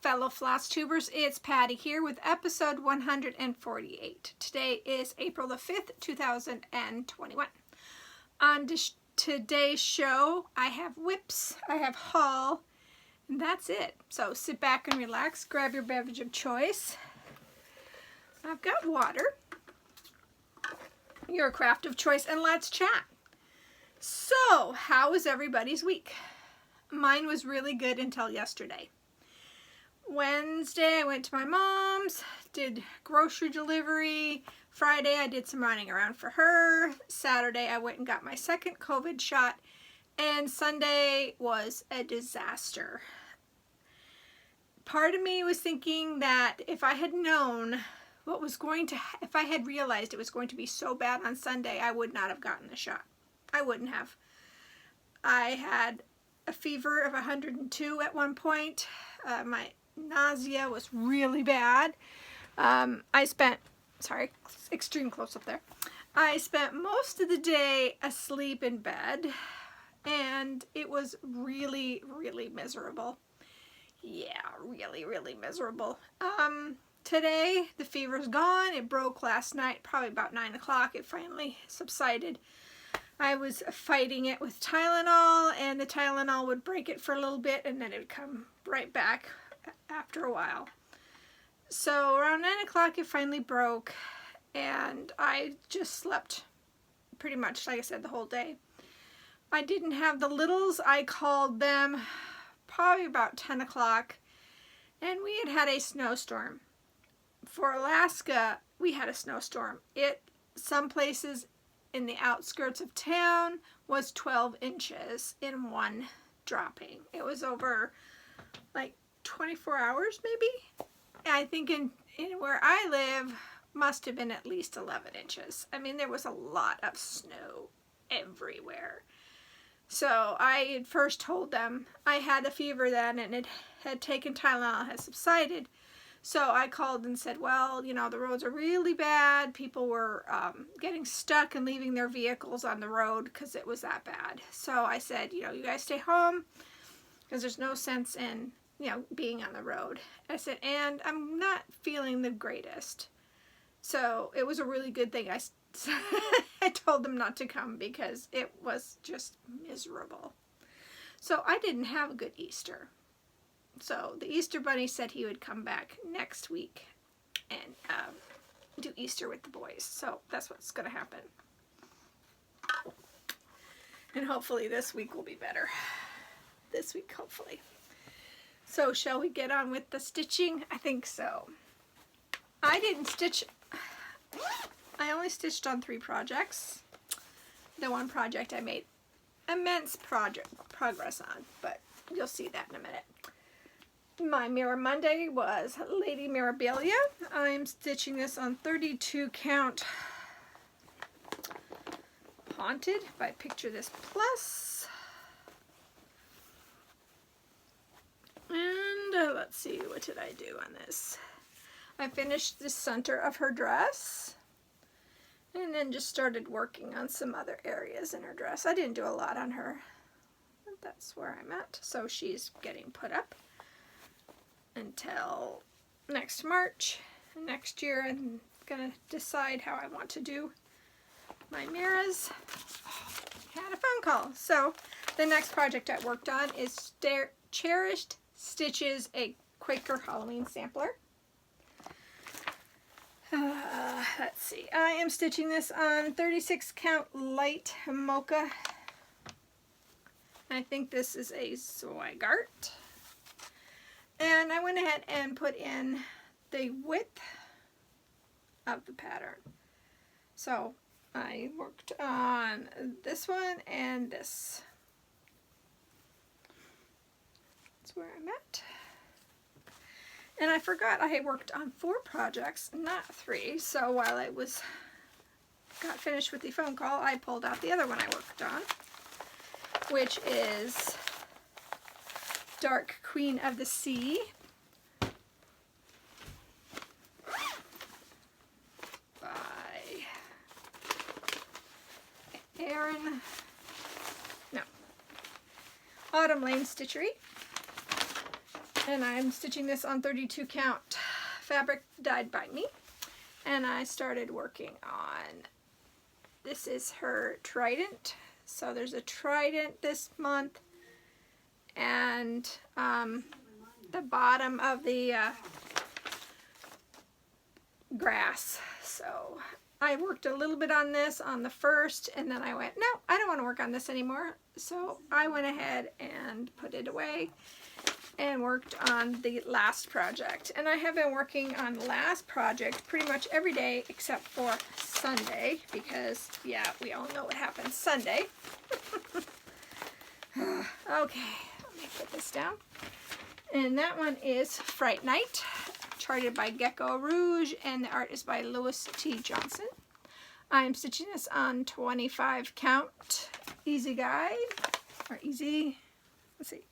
fellow Flosstubers, it's Patty here with episode 148. Today is April the 5th, 2021. On today's show, I have whips, I have haul, and that's it. So sit back and relax, grab your beverage of choice. I've got water, your craft of choice, and let's chat. So, how was everybody's week? Mine was really good until yesterday. Wednesday, I went to my mom's, did grocery delivery. Friday, I did some running around for her. Saturday, I went and got my second COVID shot. And Sunday was a disaster. Part of me was thinking that if I had known what was going to, if I had realized it was going to be so bad on Sunday, I would not have gotten the shot. I wouldn't have. I had a fever of 102 at one point. My nausea was really bad. Extreme close up there. I spent most of the day asleep in bed, and it was really, really miserable. Yeah, really, really miserable. Today, the fever's gone. It broke last night, probably about 9 o'clock. It finally subsided. I was fighting it with Tylenol, and the Tylenol would break it for a little bit, and then it would come right back after a while. So around 9 o'clock, it finally broke, and I just slept pretty much, like I said, the whole day. I didn't have the littles. I called them probably about 10 o'clock, and we had a snowstorm. For Alaska, we had a snowstorm. Some places in the outskirts of town was 12 inches in one dropping. It was over like 24 hours maybe. I think in where I live must have been at least 11 inches. I mean, there was a lot of snow everywhere. So I had first told them I had a fever then, and it had taken Tylenol, had subsided. So I called and said, well, you know, the roads are really bad. People were getting stuck and leaving their vehicles on the road because it was that bad. So I said, you know, you guys stay home because there's no sense in, you know, being on the road. I said, and I'm not feeling the greatest. So it was a really good thing I told them not to come because it was just miserable. So I didn't have a good Easter. So the Easter Bunny said he would come back next week and do Easter with the boys. So that's what's going to happen. And hopefully this week will be better. This week, hopefully. So shall we get on with the stitching? I think so. I didn't stitch. I only stitched on 3 projects. The one project I made immense progress on, but you'll see that in a minute. My Mirror Monday was Lady Mirabilia. I'm stitching this on 32 count Haunted by Picture This Plus. And let's see, what did I do on this? I finished the center of her dress and then just started working on some other areas in her dress. I didn't do a lot on her, but that's where I'm at. So she's getting put up until next March. Next year I'm gonna decide how I want to do my mirrors. Had a phone call. So the next project I worked on is Cherished Stitches, a Quaker Halloween sampler. Let's see, I am stitching this on 36 count light mocha. I think this is a Zweigart. And I went ahead and put in the width of the pattern. So I worked on this one and this. That's where I'm at. And I forgot I had worked on 4 projects, not 3. So while I got finished with the phone call, I pulled out the other one I worked on, which is Dark Queen of the Sea. By Autumn Lane Stitchery. And I'm stitching this on 32 count fabric dyed by me. And I started working on, this is her trident. So there's a trident this month, and the bottom of the grass. So I worked a little bit on this on the first, and then I went, no, I don't want to work on this anymore. So I went ahead and put it away and worked on the last project. And I have been working on the last project pretty much every day except for Sunday, because yeah, we all know what happens Sunday. Okay, let me put this down. And that one is Fright Night, charted by Gecko Rouge, and the art is by Louis T. Johnson. I'm stitching this on 25 count easy guide, or easy, let's see,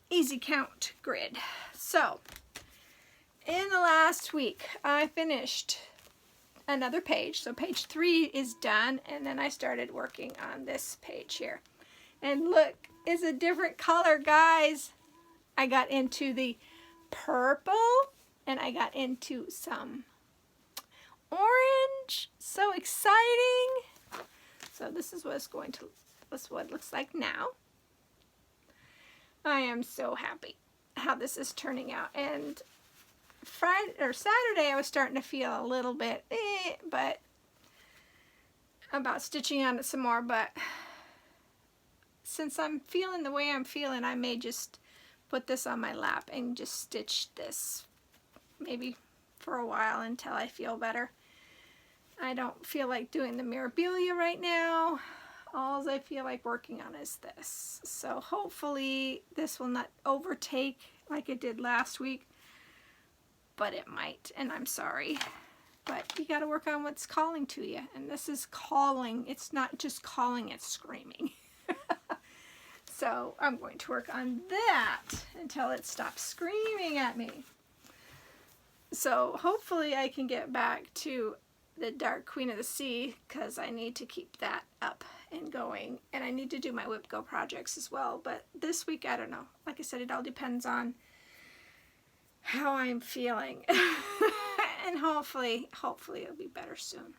easy count grid. So in the last week I finished another page. So page 3 is done, and then I started working on this page here. And look, it's a different color, guys. I got into the purple, and I got into some orange. So exciting. So this is what it's going to, this is what it looks like now. I am so happy how this is turning out. And Friday or Saturday I was starting to feel a little bit but about stitching on it some more, but since I'm feeling the way I'm feeling, I may just put this on my lap and just stitch this maybe for a while until I feel better. I don't feel like doing the Mirabilia right now. All I feel like working on is this. So hopefully this will not overtake like it did last week, but it might, and I'm sorry. But you got to work on what's calling to you, and this is calling. It's not just calling, it's screaming. So I'm going to work on that until it stops screaming at me. So hopefully I can get back to the Dark Queen of the Sea, because I need to keep that up and going, and I need to do my Whip Go projects as well. But this week, I don't know. Like I said, it all depends on how I'm feeling. And hopefully it'll be better soon.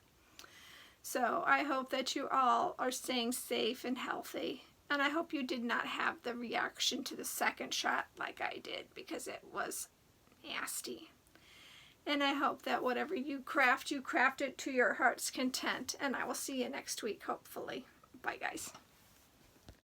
So I hope that you all are staying safe and healthy. And I hope you did not have the reaction to the second shot like I did, because it was nasty. And I hope that whatever you craft it to your heart's content. And I will see you next week, hopefully. Bye, guys.